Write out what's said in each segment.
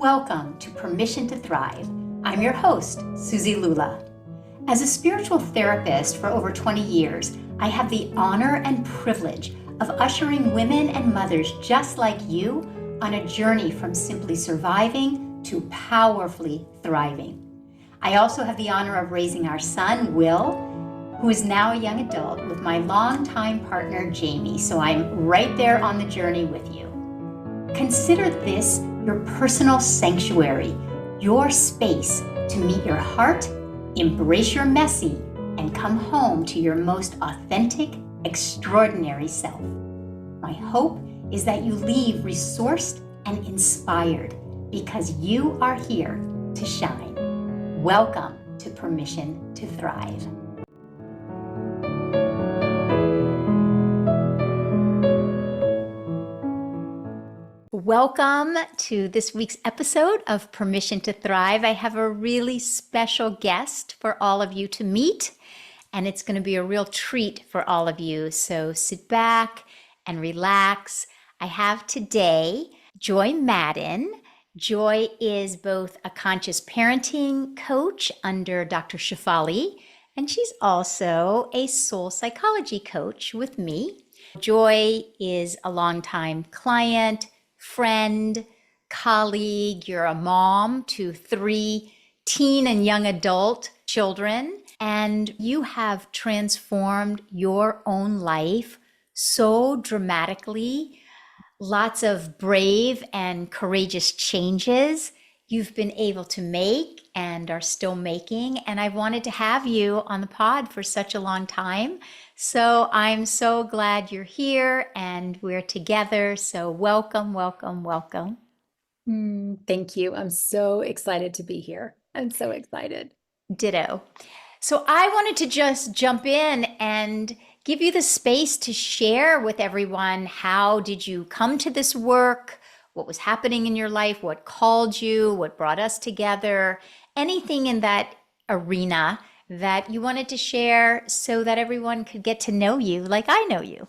Welcome to Permission to Thrive. I'm your host, Suzi Lula. As a spiritual therapist for over 20 years, I have the honor and privilege of ushering women and mothers just like you on a journey from simply surviving to powerfully thriving. I also have the honor of raising our son, Will, who is now a young adult, with my longtime partner, Jamie, so I'm right there on the journey with you. Consider this your personal sanctuary, your space to meet your heart, embrace your messy, and come home to your most authentic, extraordinary self. My hope is that you leave resourced and inspired because you are here to shine. Welcome to Permission to Thrive. Welcome to this week's episode of Permission to Thrive. I have a really special guest for all of you to meet, and it's going to be a real treat for all of you. So sit back and relax. I have today Joye Madden. Joye is both a conscious parenting coach under Dr. Shefali, and she's also a soul psychology coach with me. Joye is a longtime client, friend, colleague. You're a mom to 3 teen and young adult children, and you have transformed your own life so dramatically. Lots of brave and courageous changes you've been able to make and are still making. And I wanted to have you on the pod for such a long time. So I'm so glad you're here and we're together. So welcome, welcome, welcome. Thank you. I'm so excited to be here. I'm so excited. Ditto. So I wanted to just jump in and give you the space to share with everyone. How did you come to this work? What was happening in your life? What called you? What brought us together? Anything in that arena that you wanted to share so that everyone could get to know you like I know you?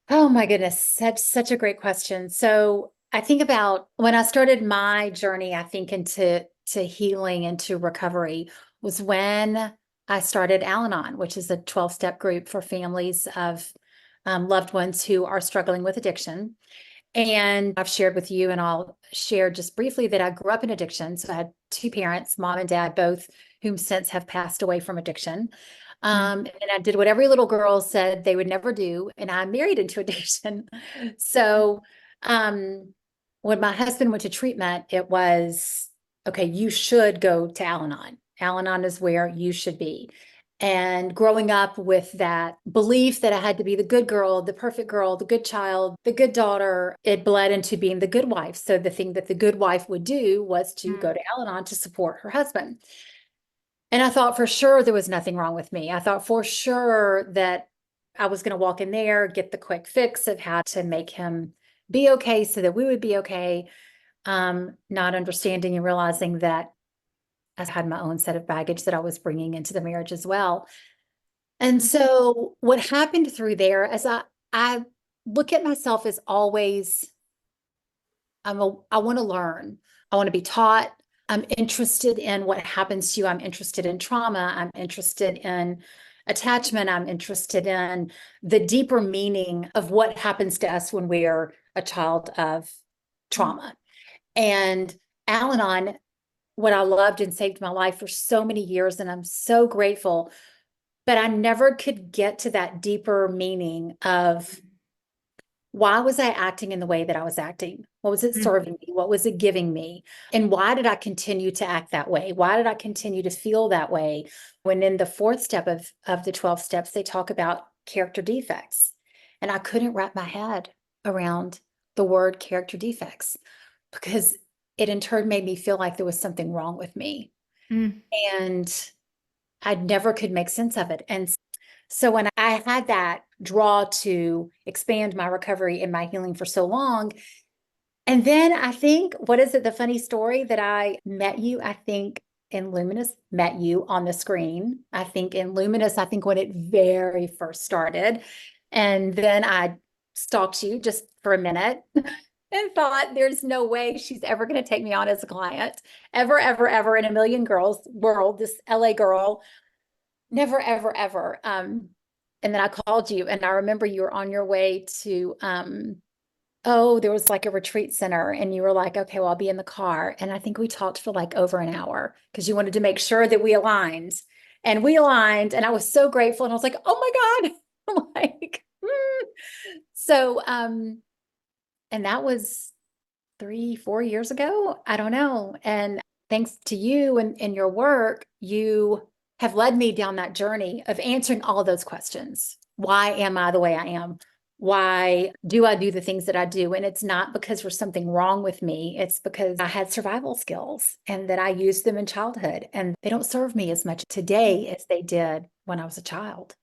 Oh my goodness, such a great question. So I think about when I started my journey, I think into healing and to recovery was when I started Al-Anon, which is a 12-step group for families of loved ones who are struggling with addiction. And I've shared with you, and I'll share just briefly that I grew up in addiction. So I had 2 parents, mom and dad, both whom since have passed away from addiction. And I did what every little girl said they would never do, and I married into addiction. So when my husband went to treatment, it was, okay, you should go to Al-Anon. Al-Anon is where you should be. And growing up with that belief that I had to be the good girl, the perfect girl, the good child, the good daughter, it bled into being the good wife. So the thing that the good wife would do was to go to Al-Anon to support her husband. And I thought for sure there was nothing wrong with me. I thought for sure that I was going to walk in there, get the quick fix of how to make him be okay so that we would be okay. Not understanding and realizing that I had my own set of baggage that I was bringing into the marriage as well. And so what happened through there, as I look at myself as always, I want to learn. I want to be taught. I'm interested in what happens to you. I'm interested in trauma. I'm interested in attachment. I'm interested in the deeper meaning of what happens to us when we are a child of trauma. And Al-Anon, what I loved and saved my life for so many years, and I'm so grateful, but I never could get to that deeper meaning of why was I acting in the way that I was acting? What was it serving me? What was it giving me? And why did I continue to act that way? Why did I continue to feel that way? When in the 4th step of the 12 steps, they talk about character defects. And I couldn't wrap my head around the word character defects because it in turn made me feel like there was something wrong with me. And I never could make sense of it. And so when I had that draw to expand my recovery and my healing for so long, and then I think, what is it, the funny story that I met you, I think in Luminous, met you on the screen. I think in Luminous, I think when it very first started. And then I stalked you just for a minute. and thought there's no way she's ever going to take me on as a client, ever, ever, ever in a million girls world, this LA girl, never, ever, ever. And then I called you, and I remember you were on your way to, oh, there was like a retreat center, and you were like, okay, well, I'll be in the car. And I think we talked for like over an hour because you wanted to make sure that we aligned. And we aligned, and I was so grateful. And I was like, oh my God. I'm like, so, and that was 3, 4 years ago. I don't know. And thanks to you and your work, you have led me down that journey of answering all of those questions. Why am I the way I am? Why do I do the things that I do? And it's not because there's something wrong with me. It's because I had survival skills and that I used them in childhood, and they don't serve me as much today as they did when I was a child.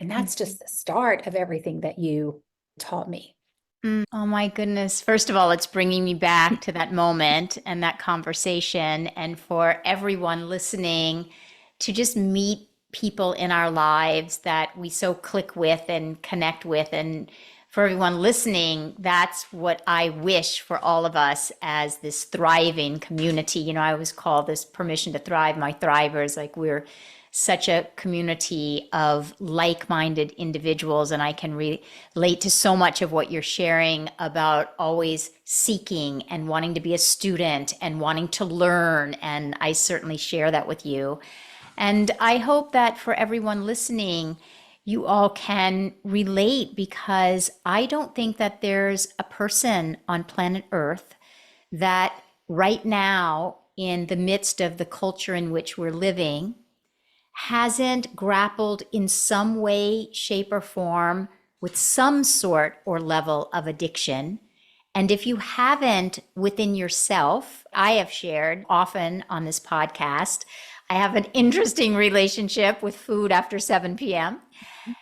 And that's just the start of everything that you taught me. Oh my goodness. First of all, it's bringing me back to that moment and that conversation. And for everyone listening, to just meet people in our lives that we so click with and connect with. And for everyone listening, that's what I wish for all of us as this thriving community. You know, I always call this Permission to Thrive my thrivers. Like, we're such a community of like-minded individuals, and I can relate to so much of what you're sharing about always seeking and wanting to be a student and wanting to learn. And I certainly share that with you. And I hope that for everyone listening, you all can relate, because I don't think that there's a person on planet Earth that right now, in the midst of the culture in which we're living, hasn't grappled in some way, shape, or form with some sort or level of addiction. And if you haven't within yourself, I have shared often on this podcast, I have an interesting relationship with food after 7 p.m.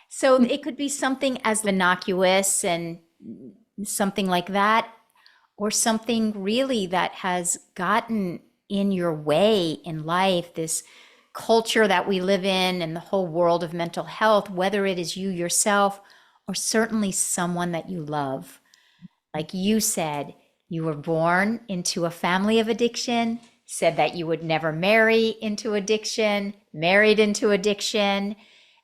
So it could be something as innocuous and something like that, or something really that has gotten in your way in life, this culture that we live in and the whole world of mental health, whether it is you yourself or certainly someone that you love. Like you said, you were born into a family of addiction, said that you would never marry into addiction, married into addiction.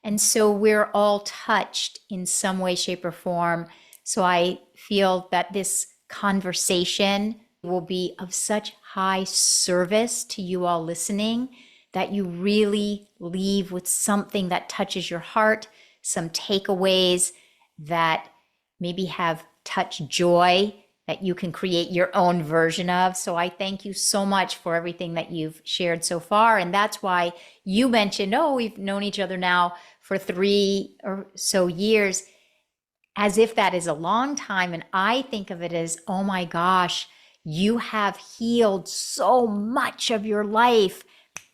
And so we're all touched in some way, shape, or form. So I feel that this conversation will be of such high service to you all listening, that you really leave with something that touches your heart, some takeaways that maybe have touched joy that you can create your own version of. So I thank you so much for everything that you've shared so far. And that's why you mentioned, oh, we've known each other now for 3 or so years, as if that is a long time. And I think of it as, oh my gosh, you have healed so much of your life.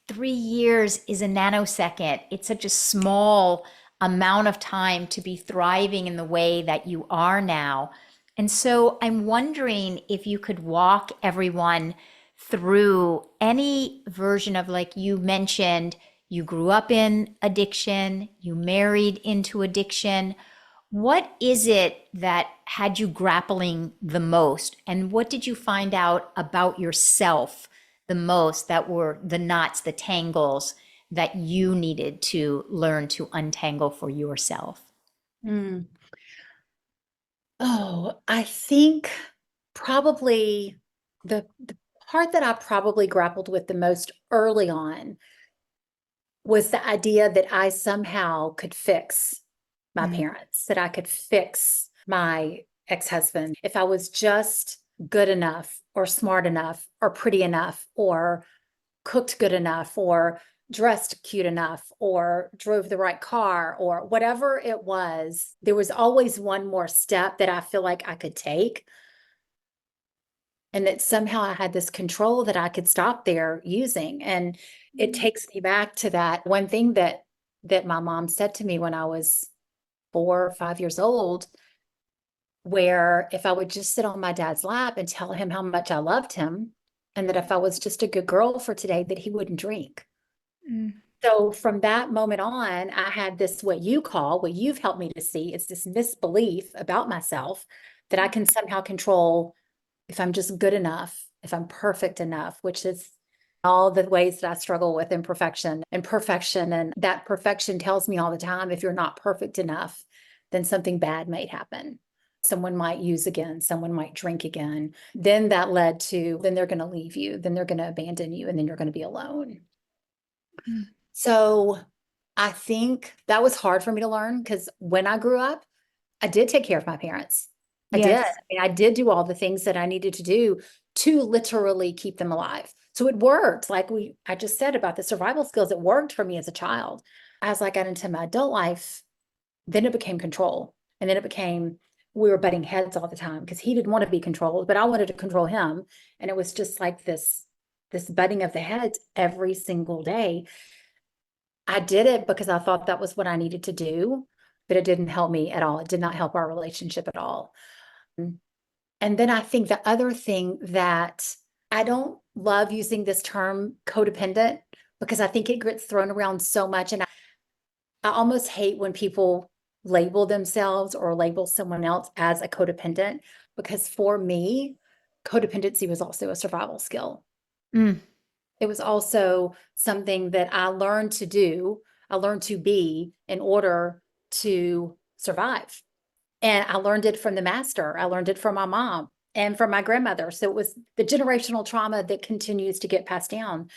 3 years is a nanosecond. It's such a small amount of time to be thriving in the way that you are now. And so I'm wondering if you could walk everyone through any version of, like you mentioned, you grew up in addiction, you married into addiction. What is it that had you grappling the most? And what did you find out about yourself the most that were the knots, the tangles that you needed to learn to untangle for yourself? Mm. Oh, I think probably the part that I probably grappled with the most early on was the idea that I somehow could fix my Mm, parents, that I could fix my ex-husband if I was just good enough or smart enough or pretty enough or cooked good enough or dressed cute enough or drove the right car or whatever it was. There was always one more step that I feel like I could take, and that somehow I had this control that I could stop there using. And it takes me back to that one thing that my mom said to me when I was 4 or 5 years old, where if I would just sit on my dad's lap and tell him how much I loved him, and that if I was just a good girl for today, that he wouldn't drink. mm, So from that moment on, I had this, what you call, what you've helped me to see, it's this misbelief about myself that I can somehow control if I'm just good enough, if I'm perfect enough, which is all the ways that I struggle with imperfection and perfection. And that perfection tells me all the time, if you're not perfect enough, then something bad might happen. Someone might use again, someone might drink again. Then that led to, then they're going to leave you, then they're going to abandon you, and then you're going to be alone. Mm. So I think that was hard for me to learn because when I grew up, I did take care of my parents. I did. Yes. I did do all the things that I needed to do to literally keep them alive. So it worked. Like I just said about the survival skills, it worked for me as a child. As I got into my adult life, then it became control. And then it became, we were butting heads all the time because he didn't want to be controlled, but I wanted to control him. And it was just like this butting of the heads every single day. I did it because I thought that was what I needed to do, but it didn't help me at all. It did not help our relationship at all. And then I think the other thing that I don't love using this term codependent because I think it gets thrown around so much. And I almost hate when people label themselves or label someone else as a codependent because for me, codependency was also a survival skill. Mm. It was also something that I learned to do, I learned to be in order to survive. And I learned it from the master. I learned it from my mom and from my grandmother. So it was the generational trauma that continues to get passed down.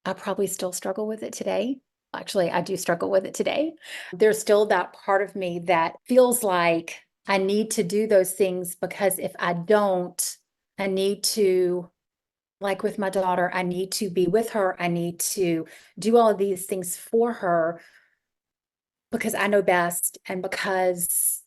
I probably still struggle with it today. Actually, I do struggle with it today. There's still that part of me that feels like I need to do those things because if I don't, I need to, like with my daughter, I need to be with her. I need to do all of these things for her because I know best and because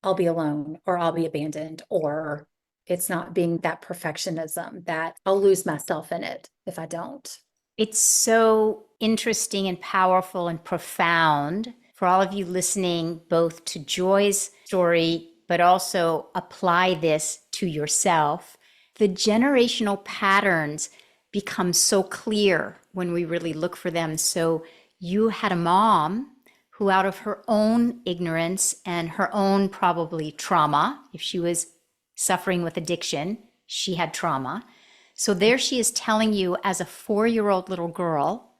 I'll be alone or I'll be abandoned, or it's not being that perfectionism that I'll lose myself in it if I don't. It's so interesting and powerful and profound for all of you listening, both to Joy's story, but also apply this to yourself. The generational patterns become so clear when we really look for them. So you had a mom who, out of her own ignorance and her own probably trauma, if she was suffering with addiction, she had trauma. So there she is telling you as a 4-year-old little girl,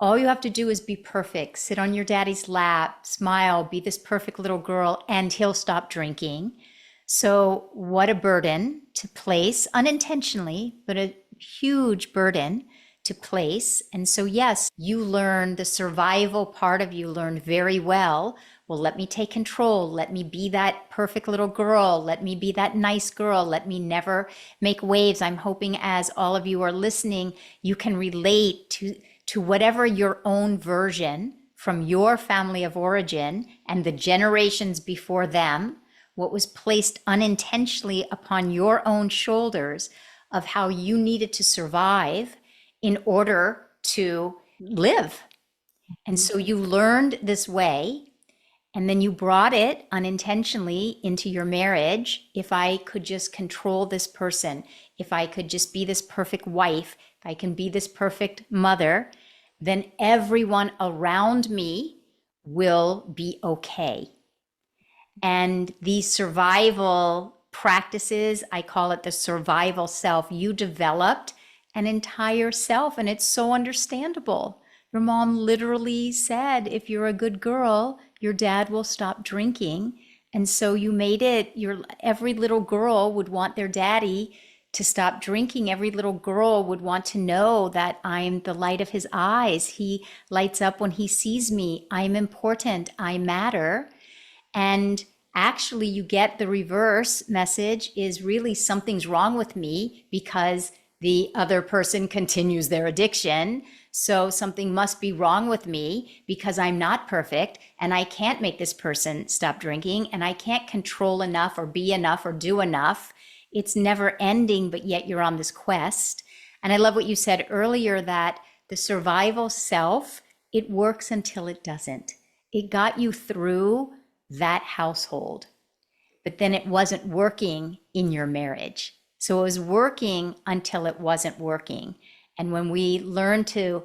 all you have to do is be perfect, sit on your daddy's lap, smile, be this perfect little girl, and he'll stop drinking. So what a burden to place unintentionally, but a huge burden to place. And so, yes, you learn the survival part of you learned very well. Well, let me take control. Let me be that perfect little girl. Let me be that nice girl. Let me never make waves. I'm hoping as all of you are listening, you can relate to whatever your own version from your family of origin and the generations before them, what was placed unintentionally upon your own shoulders of how you needed to survive in order to live. And so you learned this way, and then you brought it unintentionally into your marriage. If I could just control this person, if I could just be this perfect wife, if I can be this perfect mother, then everyone around me will be okay. And these survival practices, I call it the survival self, you developed an entire self, and it's so understandable. Your mom literally said, if you're a good girl, your dad will stop drinking. And so you made it, every little girl would want their daddy to stop drinking. Every little girl would want to know that I'm the light of his eyes. He lights up when he sees me. I'm important. I matter. And actually, you get the reverse message is really something's wrong with me because the other person continues their addiction. So something must be wrong with me because I'm not perfect and I can't make this person stop drinking and I can't control enough or be enough or do enough. It's never ending, but yet you're on this quest. And I love what you said earlier that the survival self, it works until it doesn't. It got you through that household, but then it wasn't working in your marriage. So it was working until it wasn't working. And when we learn to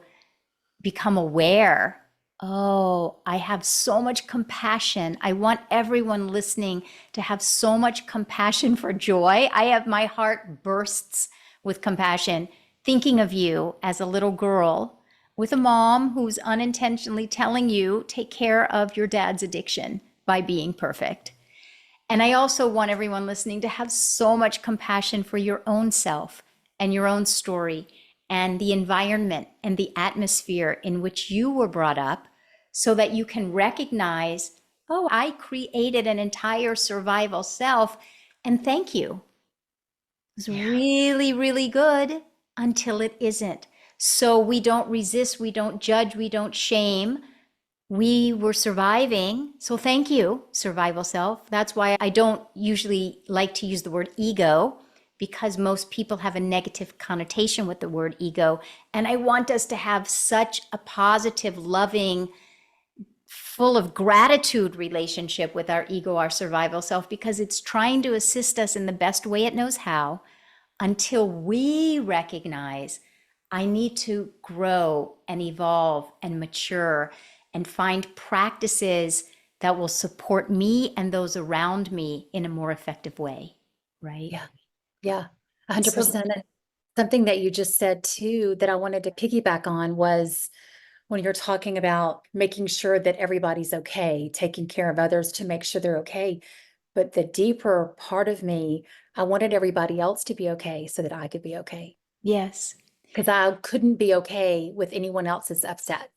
become aware Oh, I have so much compassion. I want everyone listening to have so much compassion for Joy. My heart bursts with compassion thinking of you as a little girl with a mom who's unintentionally telling you, take care of your dad's addiction by being perfect. And I also want everyone listening to have so much compassion for your own self and your own story and the environment and the atmosphere in which you were brought up so that you can recognize, oh, I created an entire survival self. And thank you. It was Yeah. really, really good until it isn't. So we don't resist, we don't judge, we don't shame. We were surviving. So thank you, survival self. That's why I don't usually like to use the word ego because most people have a negative connotation with the word ego. And I want us to have such a positive, loving, full of gratitude relationship with our ego, our survival self, because it's trying to assist us in the best way it knows how until we recognize I need to grow and evolve and mature and find practices that will support me and those around me in a more effective way, right? Yeah. Yeah. So 100%. And something that you just said too that I wanted to piggyback on was when you're talking about making sure that everybody's okay, taking care of others to make sure they're okay. But the deeper part of me, I wanted everybody else to be okay so that I could be okay. yes, Because I couldn't be okay with anyone else's upset.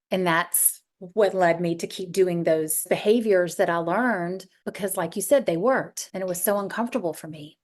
And that's what led me to keep doing those behaviors that I learned because, like you said, they worked and it was so uncomfortable for me.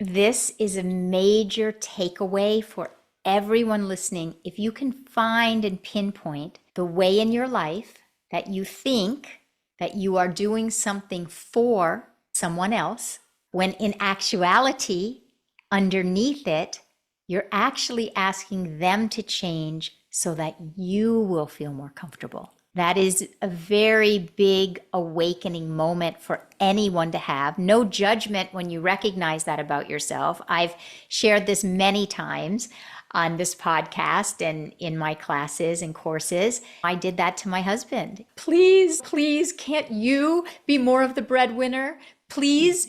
this is a major takeaway for everyone listening. If you can find and pinpoint the way in your life that you think that you are doing something for someone else, when in actuality, underneath it, you're actually asking them to change so that you will feel more comfortable. That is a very big awakening moment for anyone to have. No judgment when you recognize that about yourself. I've shared this many times on this podcast and in my classes and courses. I did that to my husband. Please, please, can't you be more of the breadwinner? Please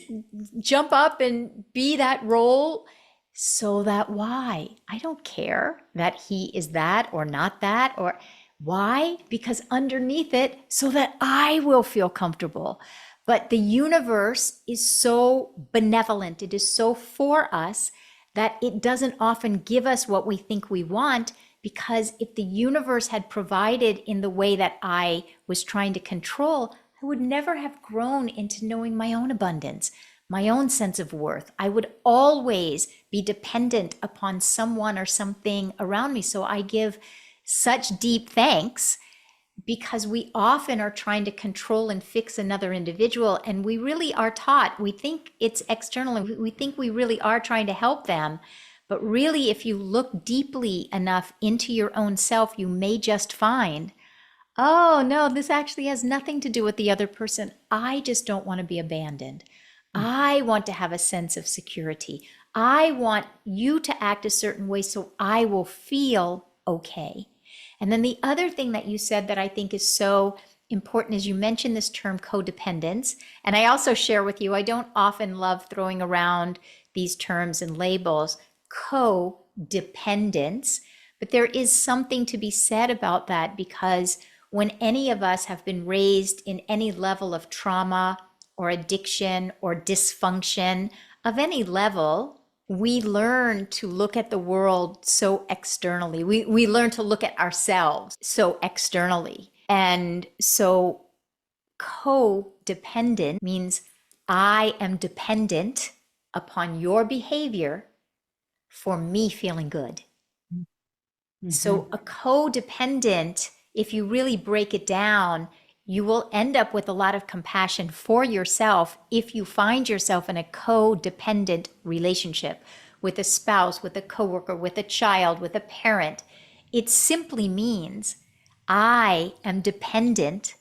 jump up and be that role. So that why? I don't care that he is that or not that or why? Because underneath it, so that I will feel comfortable. But the universe is so benevolent, it is so for us that it doesn't often give us what we think we want. Because if the universe had provided in the way that I was trying to control, I would never have grown into knowing my own abundance, my own sense of worth. I would always be dependent upon someone or something around me. So I give such deep thanks because we often are trying to control and fix another individual. And we really are taught, we think it's external, and we think we really are trying to help them. But really, if you look deeply enough into your own self, you may just find, oh, no, this actually has nothing to do with the other person. I just don't want to be abandoned. I want to have a sense of security. I want you to act a certain way so I will feel okay. And then the other thing that you said that I think is so important is you mentioned this term codependence. And I also share with you, I don't often love throwing around these terms and labels, codependence, but there is something to be said about that because when any of us have been raised in any level of trauma or addiction or dysfunction of any level, we learn to look at the world so externally. We learn to look at ourselves so externally. And so codependent means I am dependent upon your behavior for me feeling good. So a codependent, if you really break it down, you will end up with a lot of compassion for yourself if you find yourself in a codependent relationship with a spouse, with a coworker, with a child, with a parent. It simply means I am dependent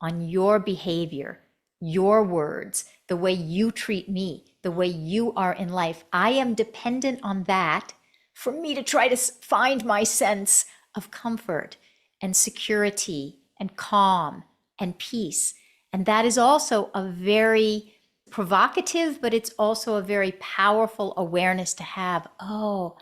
on your behavior, your words, the way you treat me, the way you are in life. I am dependent on that for me to try to find my sense of comfort and security and calm and peace. And that is also a very provocative, but it's also a very powerful awareness to have. Oh,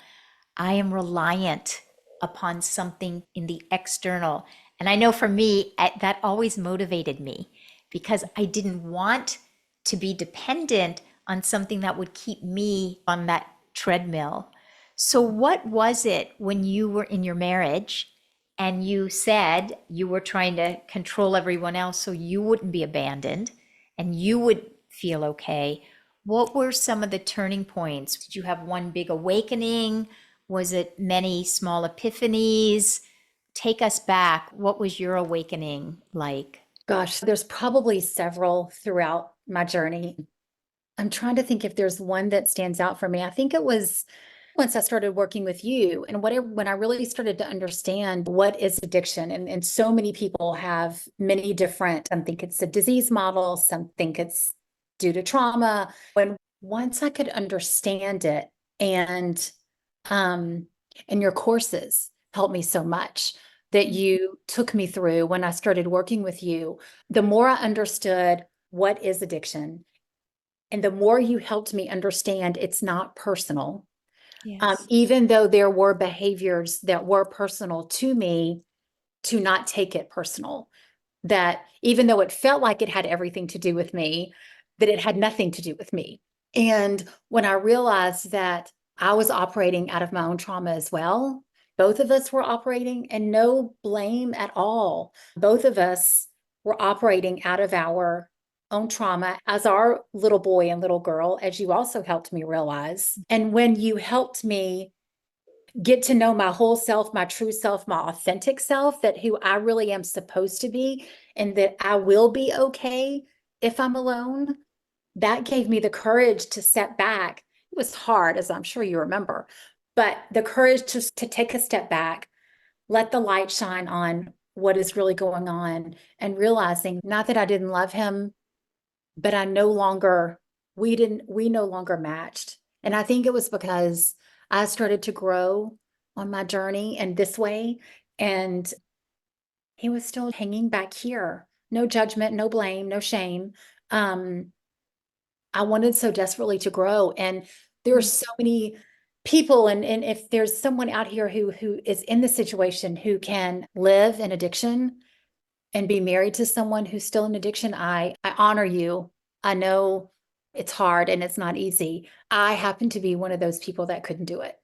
I am reliant upon something in the external. And I know for me, that always motivated me because I didn't want to be dependent on something that would keep me on that treadmill. So, what was it when you were in your marriage and you said you were trying to control everyone else so you wouldn't be abandoned and you would feel okay? What were some of the turning points? Did you have one big awakening? Was it many small epiphanies? Take us back. What was your awakening like? Gosh, there's probably several throughout my journey. I'm trying to think if there's one that stands out for me. I think it was once I started working with you and when I really started to understand what is addiction. And so many people have many different, some think it's a disease model, some think it's due to trauma. When once I could understand it and um and your courses helped me so much that you took me through when I started working with you, the more I understood what is addiction and the more you helped me understand it's not personal, Yes. even though there were behaviors that were personal to me, to not take it personal. That even though it felt like it had everything to do with me, that it had nothing to do with me. And when I realized that I was operating out of my own trauma as well, both of us were operating, and no blame at all. Both of us were operating out of our own trauma as our little boy and little girl, as you also helped me realize. And when you helped me get to know my whole self, my true self, my authentic self, that who I really am supposed to be, and that I will be okay if I'm alone, that gave me the courage to step back. It was hard, as I'm sure you remember, but the courage to take a step back, let the light shine on what is really going on, and realizing not that I didn't love him, but we no longer matched. And I think it was because I started to grow on my journey in this way. And he was still hanging back here. No judgment, no blame, no shame. Um, I wanted so desperately to grow. And there are Mm. so many people, and if there's someone out here who is in the situation who can live in addiction and be married to someone who's still in addiction, I honor you. I know it's hard and it's not easy. I happen to be one of those people that couldn't do it.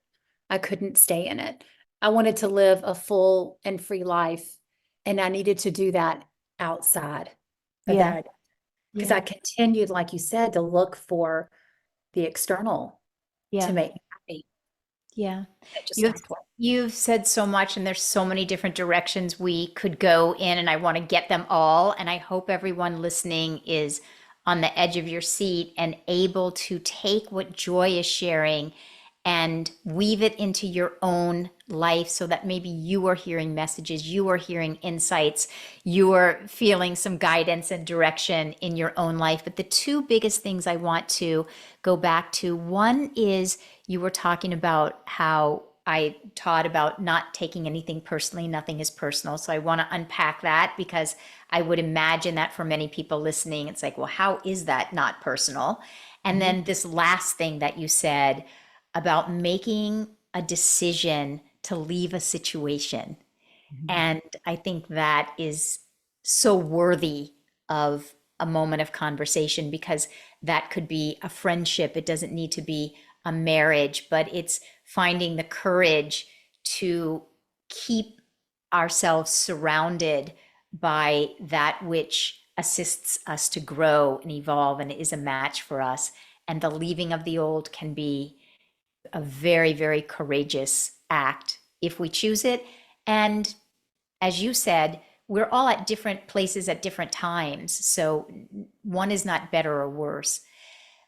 I couldn't stay in it. I wanted to live a full and free life, and I needed to do that outside of Yeah. that because Yeah. I continued, like you said, to look for the external to Yeah. make me happy. Yeah. It just You've not work. you've said so much and there's so many different directions we could go in and I want to get them all and I hope everyone listening is on the edge of your seat and able to take what Joy is sharing and weave it into your own life so that maybe you are hearing messages, you are hearing insights, you are feeling some guidance and direction in your own life. But the two biggest things I want to go back to, one is you were talking about how I taught about not taking anything personally, nothing is personal. So I want to unpack that because I would imagine that for many people listening, it's like, well, how is that not personal? And Mhm. then this last thing that you said about making a decision to leave a situation. Mhm. And I think that is so worthy of a moment of conversation because that could be a friendship. It doesn't need to be a marriage, but it's finding the courage to keep ourselves surrounded by that which assists us to grow and evolve and is a match for us. And the leaving of the old can be a very, very courageous act if we choose it. And as you said, we're all at different places at different times. So one is not better or worse.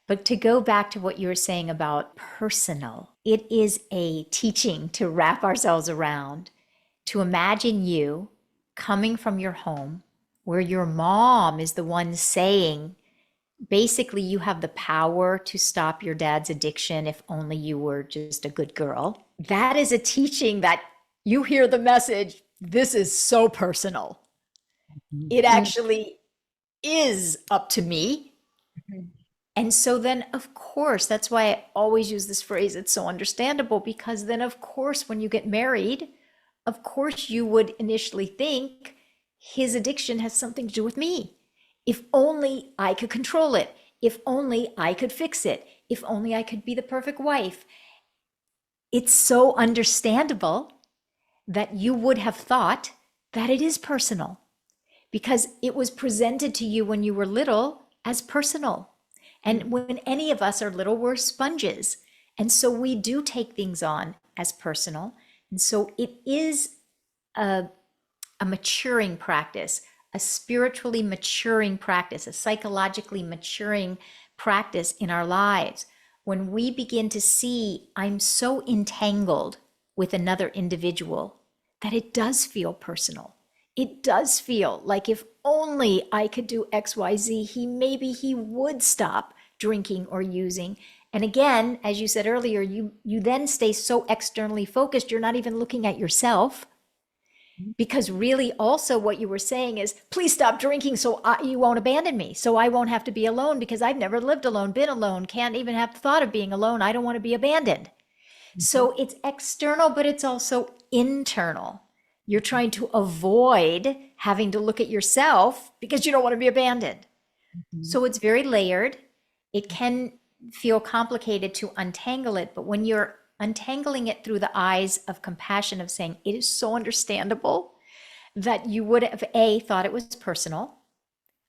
But to go back to what you were saying about personal, it is a teaching to wrap ourselves around, to imagine you coming from your home where your mom is the one saying, basically, you have the power to stop your dad's addiction if only you were just a good girl. That is a teaching that you hear the message, this is so personal. It Mm. actually is up to me. Mhm. And so then, of course, that's why I always use this phrase. It's so understandable because then, of course, when you get married, of course, you would initially think his addiction has something to do with me. If only I could control it. If only I could fix it. If only I could be the perfect wife. It's so understandable that you would have thought that it is personal because it was presented to you when you were little as personal. Mm. And when any of us are little, we're sponges. And so we do take things on as personal. And so it is a, a maturing practice, a spiritually maturing practice, a psychologically maturing practice in our lives. When we begin to see, I'm so entangled with another individual that it does feel personal. It does feel like if only I could do XYZ, maybe he would stop drinking or using. And again, as you said earlier, you then stay so externally focused, you're not even looking at yourself because really also what you were saying is please stop drinking so you won't abandon me, so I won't have to be alone because I've never lived alone, been alone, can't even have the thought of being alone. I don't want to be abandoned. Mhm. So it's external, but it's also internal. You're trying to avoid having to look at yourself because you don't want to be abandoned. Mhm. So it's very layered. It can feel complicated to untangle it, but when you're untangling it through the eyes of compassion, of saying, it is so understandable that you would have A, thought it was personal.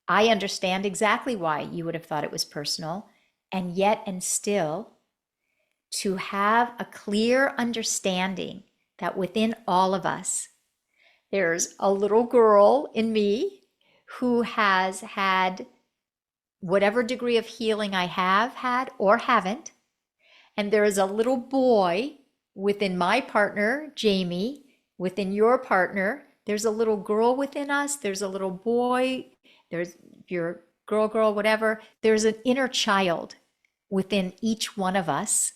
I understand exactly why you would have thought it was personal. And yet, and still, to have a clear understanding that within all of us, there's a little girl in me who has had whatever degree of healing I have had or haven't. And there is a little boy within my partner, Jamie, within your partner. There's a little girl within us. There's a little boy. There's your girl, whatever. There's an inner child within each one of us.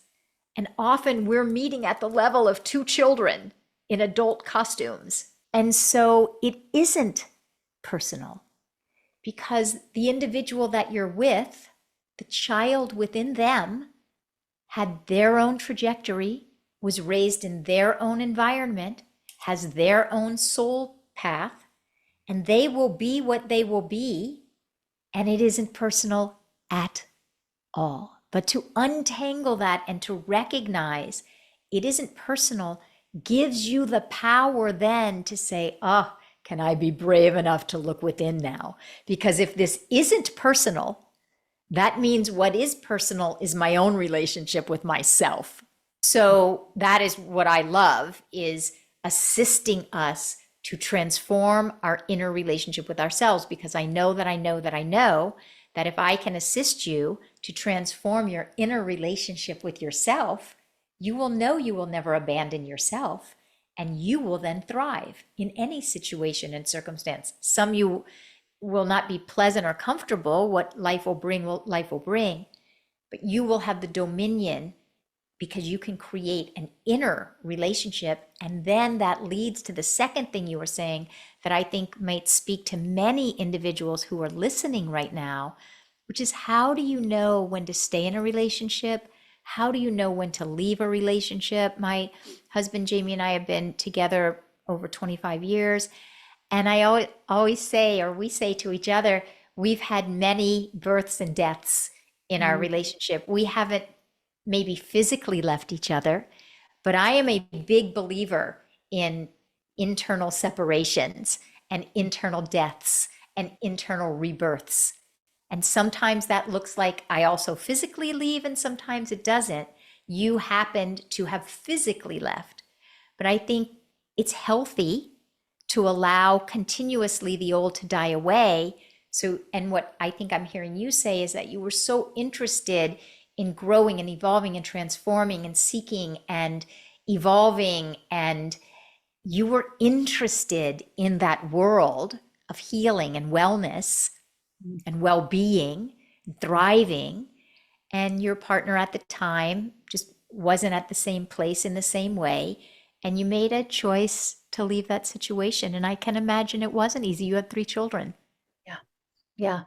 And often we're meeting at the level of two children in adult costumes. And so it isn't personal because the individual that you're with, the child within them, had their own trajectory, was raised in their own environment, has their own soul path, and they will be what they will be. And it isn't personal at all. But to untangle that and to recognize it isn't personal gives you the power then to say, oh, can I be brave enough to look within now? Because if this isn't personal, that means what is personal is my own relationship with myself. So that is what I love, is assisting us to transform our inner relationship with ourselves, because I know that I know that I know that if I can assist you to transform your inner relationship with yourself, you will know you will never abandon yourself, and you will then thrive in any situation and circumstance. Some you will not be pleasant or comfortable. What life will bring, life will bring, but you will have the dominion because you can create an inner relationship. And then that leads to the second thing you were saying that I think might speak to many individuals who are listening right now, which is how do you know when to stay in a relationship? How do you know when to leave a relationship? My husband, Jamie, and I have been together over 25 years. And I always say, or we say to each other, we've had many births and deaths in our Mm. relationship. We haven't maybe physically left each other, but I am a big believer in internal separations and internal deaths and internal rebirths. And sometimes that looks like I also physically leave, and sometimes it doesn't. You happened to have physically left. But I think it's healthy to allow continuously the old to die away. So, and what I think I'm hearing you say is that you were so interested in growing and evolving and transforming and seeking and evolving, and you were interested in that world of healing and wellness and well-being, thriving, and your partner at the time just wasn't at the same place in the same way, and you made a choice to leave that situation. And I can imagine it wasn't easy. You had three children. Yeah. Yeah.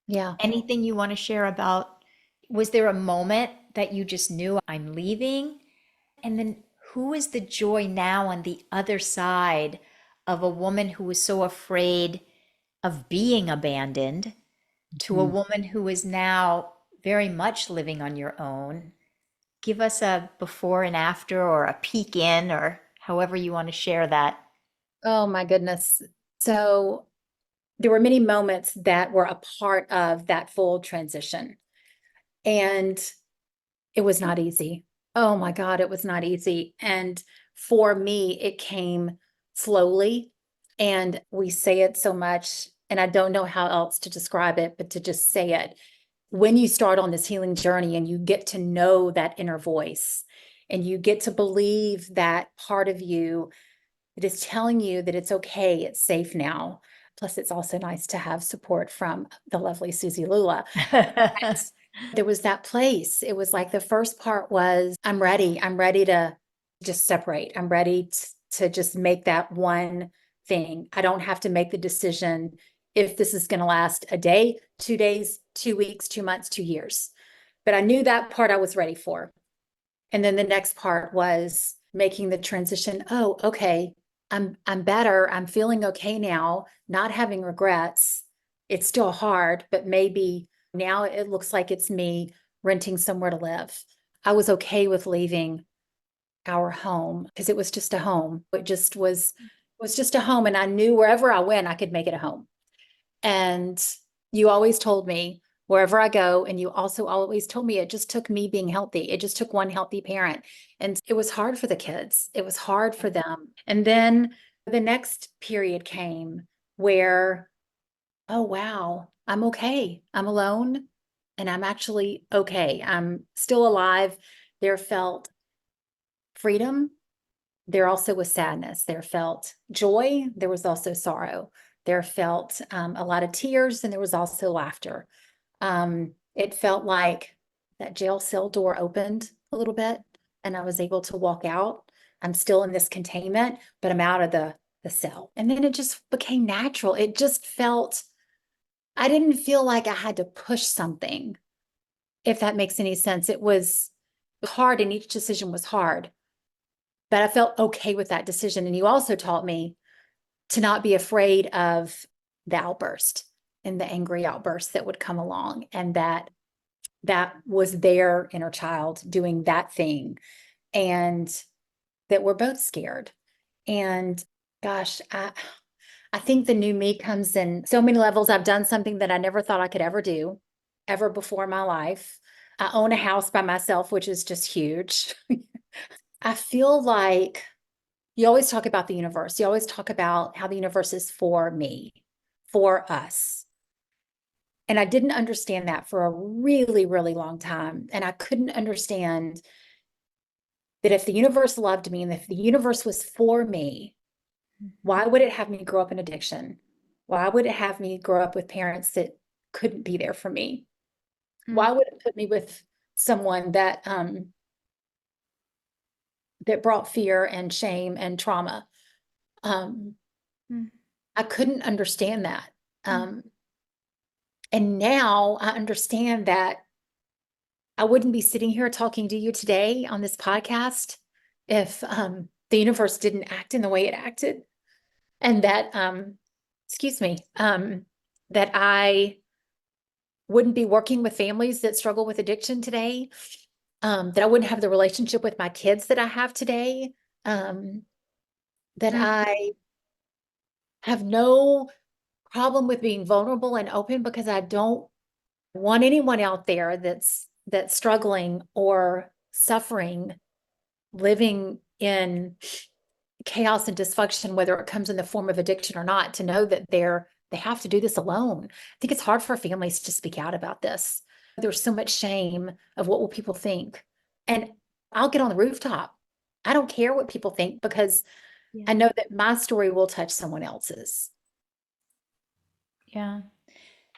Yeah. Anything you want to share about, was there a moment that you just knew I'm leaving? And then who is the joy now on the other side of a woman who was so afraid of being abandoned to a Mhm. woman who is now very much living on your own? Give us a before and after or a peek in or however you want to share that. Oh my goodness. So there were many moments that were a part of that full transition. And it was not easy. Oh my God, it was not easy. And for me, it came slowly. And we say it so much, and I don't know how else to describe it, but to just say it. When you start on this healing journey and you get to know that inner voice and you get to believe that part of you that is telling you that it's okay, it's safe now. Plus, it's also nice to have support from the lovely Suzi Lula. There was that place. It was like the first part was, I'm ready. I'm ready to just separate. I'm ready to just make that one thing. I don't have to make the decision if this is going to last a day, 2 days, 2 weeks, 2 months, 2 years. But I knew that part I was ready for. And then the next part was making the transition. Oh, okay. I'm better. I'm feeling okay now, not having regrets. It's still hard, but maybe now it looks like it's me renting somewhere to live. I was okay with leaving our home because it was just a home. It was just a home, and I knew wherever I went, I could make it a home. And you always told me wherever I go, and you also always told me it just took me being healthy. It just took one healthy parent. And it was hard for the kids. It was hard for them. And then the next period came where, oh, wow, I'm okay. I'm alone and I'm actually okay. I'm still alive. There felt freedom. There also was sadness. There felt joy. There was also sorrow. There felt a lot of tears, and there was also laughter. It felt like that jail cell door opened a little bit, and I was able to walk out. I'm still in this containment, but I'm out of the cell. And then it just became natural. It just felt, I didn't feel like I had to push something, if that makes any sense. It was hard, and each decision was hard, but I felt okay with that decision. And you also taught me to not be afraid of the outburst and the angry outbursts that would come along, and that was their inner child doing that thing, and that we're both scared. And gosh, I think the new me comes in so many levels. I've done something that I never thought I could ever do ever before in my life. I own a house by myself, which is just huge. I feel like you always talk about the universe. You always talk about how the universe is for me, for us. And I didn't understand that for a really, really long time. And I couldn't understand that if the universe loved me and if the universe was for me, why would it have me grow up in addiction? Why would it have me grow up with parents that couldn't be there for me? Mm, Why would it put me with someone that brought fear and shame and trauma? Um, mm, I couldn't understand that. mm, Um, and now I understand that I wouldn't be sitting here talking to you today on this podcast if the universe didn't act in the way it acted, and that excuse me, that I wouldn't be working with families that struggle with addiction today, that I wouldn't have the relationship with my kids that I have today, um, that mm, I have no problem with being vulnerable and open, because I don't want anyone out there that's struggling or suffering, living in chaos and dysfunction, whether it comes in the form of addiction or not, to know that they have to do this alone. I think it's hard for families to speak out about this. There's so much shame of what will people think. And I'll get on the rooftop. I don't care what people think, because yeah. I know that my story will touch someone else's. Yeah.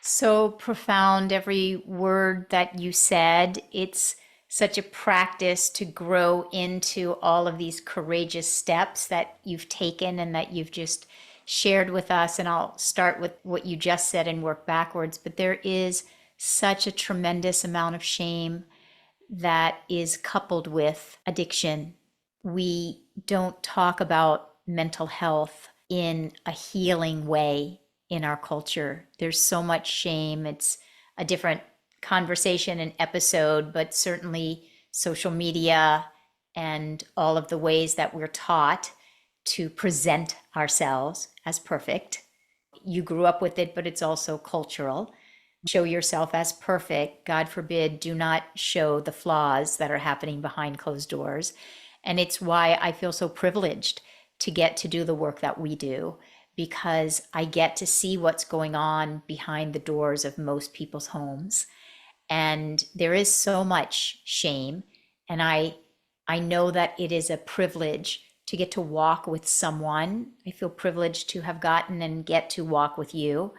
So profound, every word that you said. It's such a practice to grow into all of these courageous steps that you've taken and that you've just shared with us. And I'll start with what you just said and work backwards. But there is such a tremendous amount of shame that is coupled with addiction. We don't talk about mental health in a healing way in our culture. There's so much shame. It's a different conversation and episode, but certainly social media and all of the ways that we're taught to present ourselves as perfect. You grew up with it, but it's also cultural. Show yourself as perfect. God forbid, do not show the flaws that are happening behind closed doors. And it's why I feel so privileged to get to do the work that we do, because I get to see what's going on behind the doors of most people's homes. And there is so much shame. And I know that it is a privilege to get to walk with someone. I feel privileged to have gotten and get to walk with you.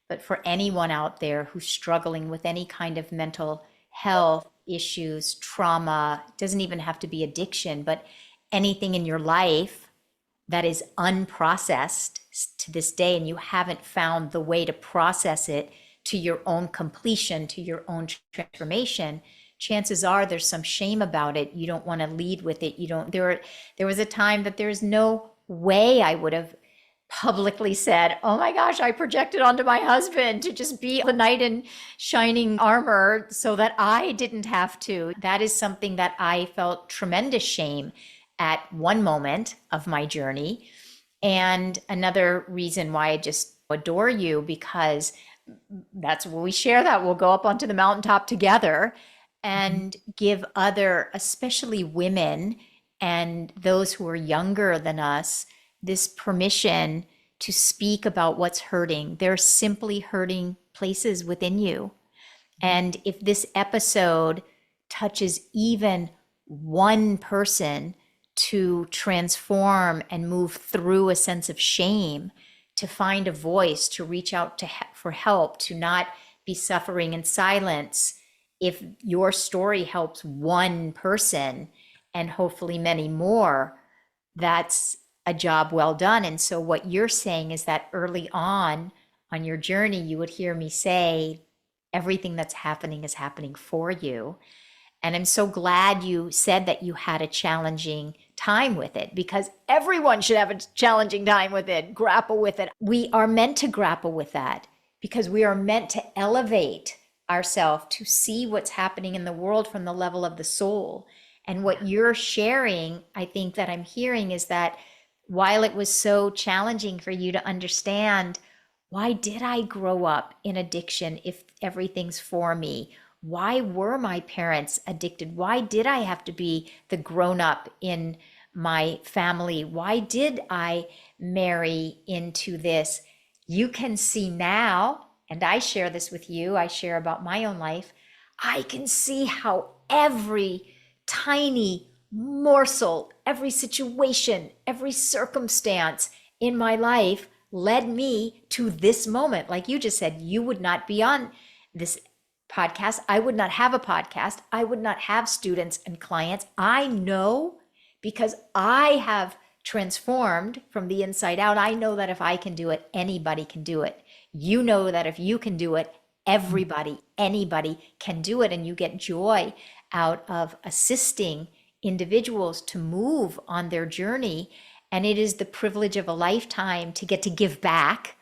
But for anyone out there who's struggling with any kind of mental health issues, trauma, it doesn't even have to be addiction, but anything in your life that is unprocessed to this day, and you haven't found the way to process it to your own completion, to your own transformation, chances are there's some shame about it. You don't want to lead with it. You don't, there was a time that there's no way I would have publicly said, oh my gosh, I projected onto my husband to just be the knight in shining armor so that I didn't have to. That is something that I felt tremendous shame at one moment of my journey. And another reason why I just adore you, because that's where we share that. We'll go up onto the mountaintop together and give other, especially women and those who are younger than us, this permission to speak about what's hurting. They're simply hurting places within you. And if this episode touches even one person to transform and move through a sense of shame, to find a voice, to reach out for help, to not be suffering in silence, if your story helps one person and hopefully many more, that's a job well done. And so what you're saying is that early on your journey, you would hear me say, everything that's happening is happening for you. And I'm so glad you said that you had a challenging time with it, because everyone should have a challenging time with it, grapple with it. We are meant to grapple with that because we are meant to elevate ourselves to see what's happening in the world from the level of the soul. And what you're sharing, I think that I'm hearing, is that while it was so challenging for you to understand, why did I grow up in addiction if everything's for me? Why were my parents addicted? Why did I have to be the grown up in my family? Why did I marry into this? You can see now, and I share this with you, I share about my own life. I can see how every tiny morsel, every situation, every circumstance in my life led me to this moment. Like you just said, you would not be on this podcast. I would not have a podcast. I would not have students and clients. I know, because I have transformed from the inside out. I know that if I can do it, anybody can do it. You know that if you can do it, everybody, anybody can do it. And you get joy out of assisting individuals to move on their journey. And it is the privilege of a lifetime to get to give back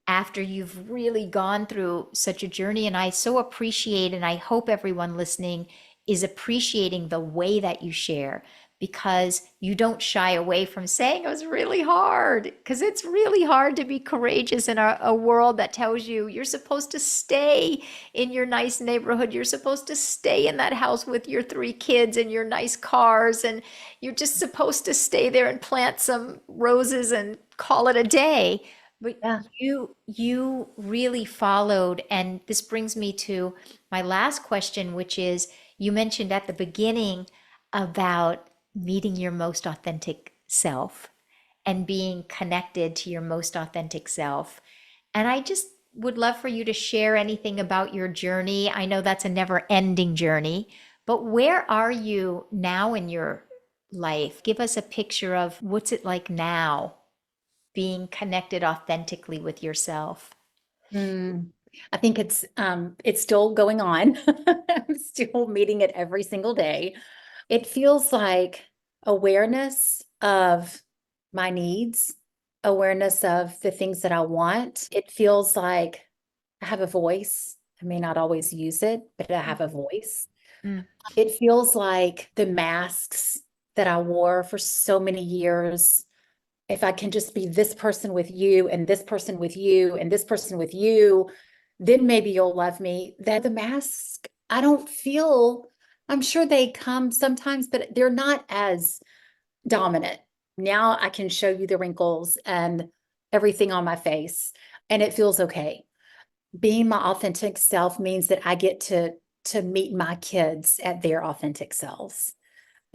after you've really gone through such a journey. And I so appreciate, and I hope everyone listening is appreciating the way that you share, because you don't shy away from saying it was really hard, because it's really hard to be courageous in a world that tells you you're supposed to stay in your nice neighborhood. You're supposed to stay in that house with your 3 kids and your nice cars. And you're just supposed to stay there and plant some roses and call it a day. But Yeah. you really followed. And this brings me to my last question, which is, you mentioned at the beginning about meeting your most authentic self and being connected to your most authentic self. And I just would love for you to share anything about your journey. I know that's a never ending journey, But where are you now in your life? Give us a picture of what's it like now being connected authentically with yourself. Mm, I think it's still going on. I'm still meeting it every single day. It feels like awareness of my needs, awareness of the things that I want. It feels like I have a voice. I may not always use it, but I have a voice. Mm. It feels like the masks that I wore for so many years. If I can just be this person with you and this person with you and this person with you, then maybe you'll love me. That the mask, I don't feel, I'm sure they come sometimes, but they're not as dominant. Now I can show you the wrinkles and everything on my face, and it feels okay. Being my authentic self means that I get to meet my kids at their authentic selves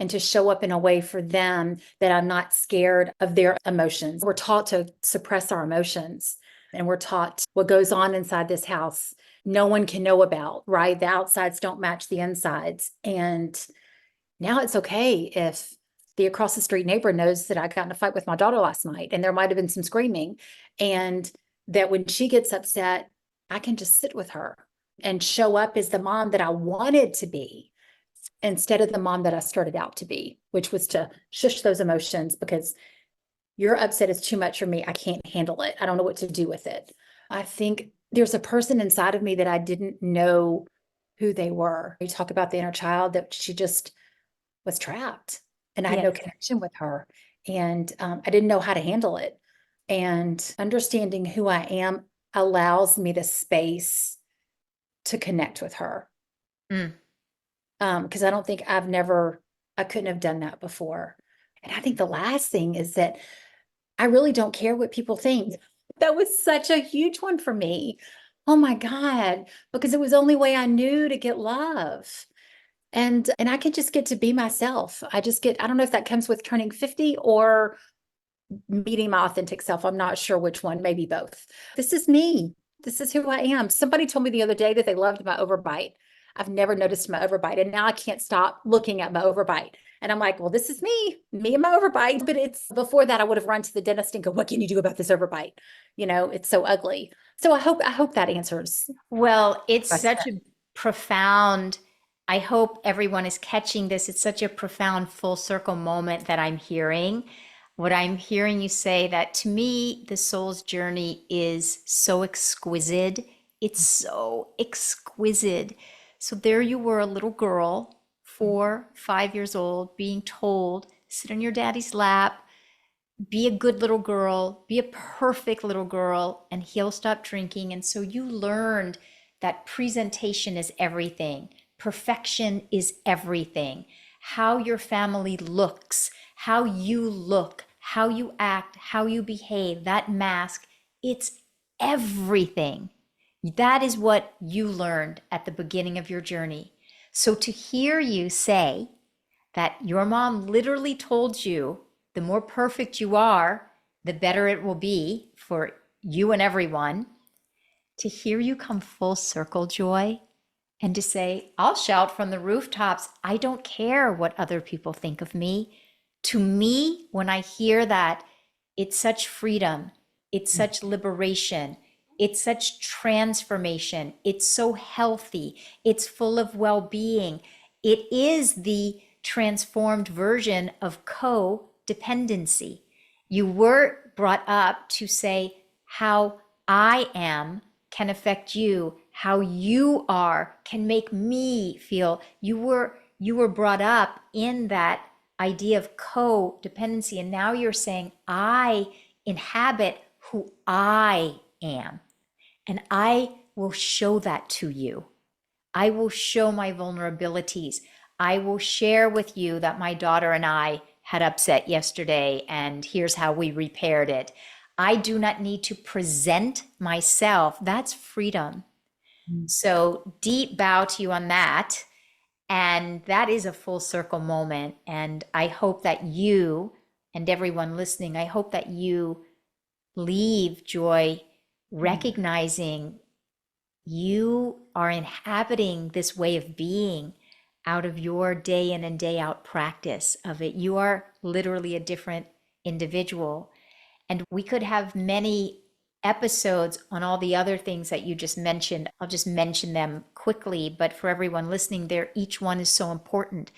and to show up in a way for them that I'm not scared of their emotions. We're taught to suppress our emotions, and we're taught what goes on inside this house no one can know about, right? The outsides don't match the insides. And now it's okay if the across the street neighbor knows that I got in a fight with my daughter last night and there might have been some screaming, and that when she gets upset, I can just sit with her and show up as the mom that I wanted to be instead of the mom that I started out to be, which was to shush those emotions because your upset is too much for me. I can't handle it. I don't know what to do with it. I think there's a person inside of me that I didn't know who they were. You talk about the inner child that she just was trapped and I had no Yes. connection with her. And I didn't know how to handle it. And understanding who I am allows me the space to connect with her. Mm. Because I don't think I couldn't have done that before. And I think the last thing is that I really don't care what people think. That was such a huge one for me. Oh my God, because it was the only way I knew to get love. And I could just get to be myself. I don't know if that comes with turning 50 or meeting my authentic self. I'm not sure which one, maybe both. This is me. This is who I am. Somebody told me the other day that they loved my overbite. I've never noticed my overbite, and now I can't stop looking at my overbite. And I'm like, well, this is me and my overbite. But it's before that, I would have run to the dentist and go, what can you do about this overbite? It's so ugly. So I hope that answers Well, it's the such question. a profound, I hope everyone is catching this. It's such a profound full circle moment that I'm hearing. What I'm hearing you say that to me, the soul's journey is so exquisite. It's so exquisite. So there you were, a little girl, 4, 5 years old, being told, sit on your daddy's lap, be a good little girl, be a perfect little girl, and he'll stop drinking. And so you learned that presentation is everything, perfection is everything. How your family looks, how you look, how you act, how you behave, that mask, it's everything. That is what you learned at the beginning of your journey. So to hear you say, that your mom literally told you the more perfect you are, the better it will be for you and everyone. To hear you come full circle, Joy, and to say, I'll shout from the rooftops, I don't care what other people think of me. To me, when I hear that, it's such freedom, it's such liberation, it's such transformation, it's so healthy, it's full of well being. It is the transformed version of codependency. You were brought up to say how I am can affect you, how you are can make me feel. You were brought up in that idea of codependency, and now you're saying I inhabit who I am, and I will show that to you. I will show my vulnerabilities. I will share with you that my daughter and I had upset yesterday, and here's how we repaired it. I do not need to present myself. That's freedom. So, deep bow to you on that. And that is a full circle moment. And I hope that you and everyone listening, I hope that you leave, Joy, recognizing you are inhabiting this way of being, out of your day in and day out practice of it. You are literally a different individual. And we could have many episodes on all the other things that you just mentioned. I'll just mention them quickly, but for everyone listening there, each one is so important.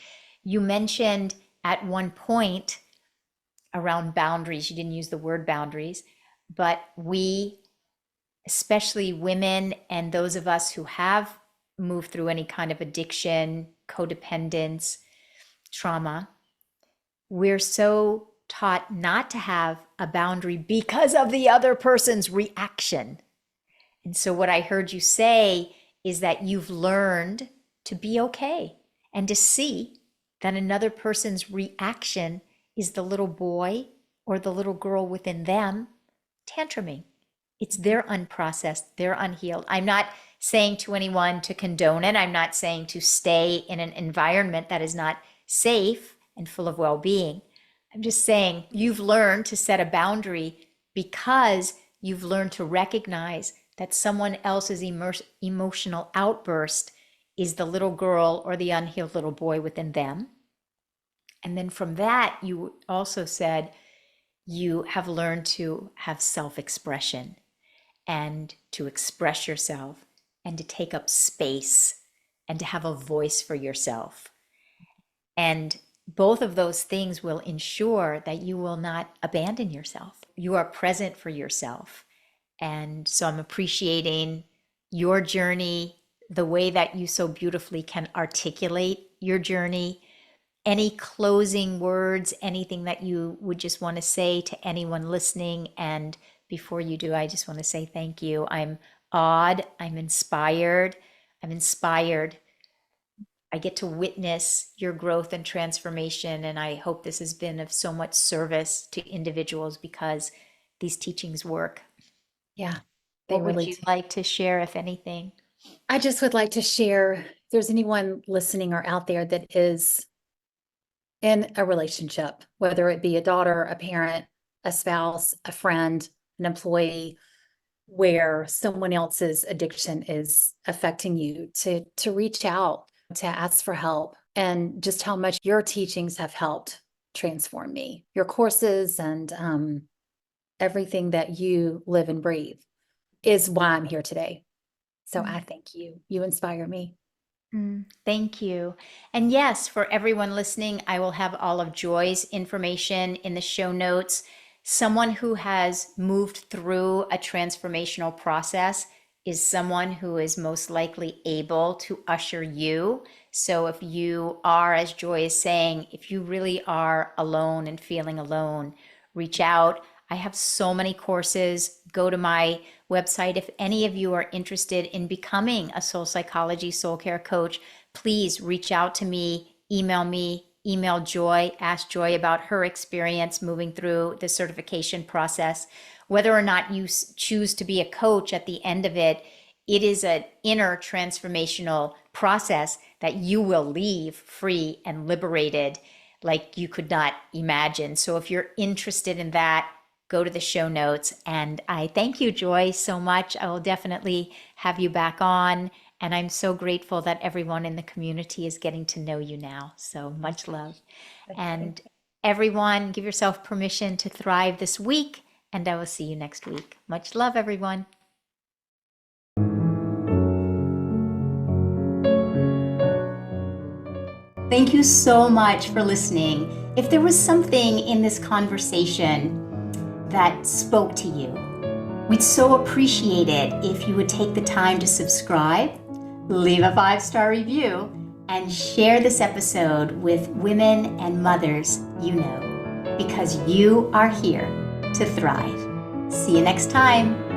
You mentioned at one point around boundaries, you didn't use the word boundaries, but we, especially women and those of us who have moved through any kind of addiction, codependence, trauma, we're so taught not to have a boundary because of the other person's reaction. And so what I heard you say is that you've learned to be okay and to see that another person's reaction is the little boy or the little girl within them tantruming. It's their unprocessed, their unhealed. I'm not saying to anyone to condone it. I'm not saying to stay in an environment that is not safe and full of well-being. I'm just saying you've learned to set a boundary because you've learned to recognize that someone else's emotional outburst is the little girl or the unhealed little boy within them. And then from that, you also said you have learned to have self-expression and to express yourself and to take up space and to have a voice for yourself. And both of those things will ensure that you will not abandon yourself. You are present for yourself. And so I'm appreciating your journey, the way that you so beautifully can articulate your journey. Any closing words, anything that you would just want to say to anyone listening? And before you do, I just want to say thank you. I'm awed. I'm inspired. I get to witness your growth and transformation. And I hope this has been of so much service to individuals because these teachings work. Yeah, they What would really you do. like to share, if anything? I just would like to share, if there's anyone listening or out there that is in a relationship, whether it be a daughter, a parent, a spouse, a friend, an employee, where someone else's addiction is affecting you, to reach out, to ask for help, and just how much your teachings have helped transform me. Your courses and everything that you live and breathe is why I'm here today. So I thank you. You inspire me. Thank you. And yes, for everyone listening, I will have all of Joy's information in the show notes. Someone who has moved through a transformational process is someone who is most likely able to usher you. So if you are, as Joy is saying, if you really are alone and feeling alone, reach out. I have so many courses. Go to my website. If any of you are interested in becoming a soul psychology, soul care coach, please reach out to me, email Joy, ask Joy about her experience moving through the certification process. Whether or not you choose to be a coach at the end of it, it is an inner transformational process that you will leave free and liberated like you could not imagine. So if you're interested in that, go to the show notes. And I thank you, Joy, so much. I will definitely have you back on. And I'm so grateful that everyone in the community is getting to know you now. So much love. And everyone, give yourself permission to thrive this week. And I will see you next week. Much love, everyone. Thank you so much for listening. If there was something in this conversation that spoke to you, we'd so appreciate it if you would take the time to subscribe, leave a 5-star review, and share this episode with women and mothers you know, because you are here to thrive. See you next time.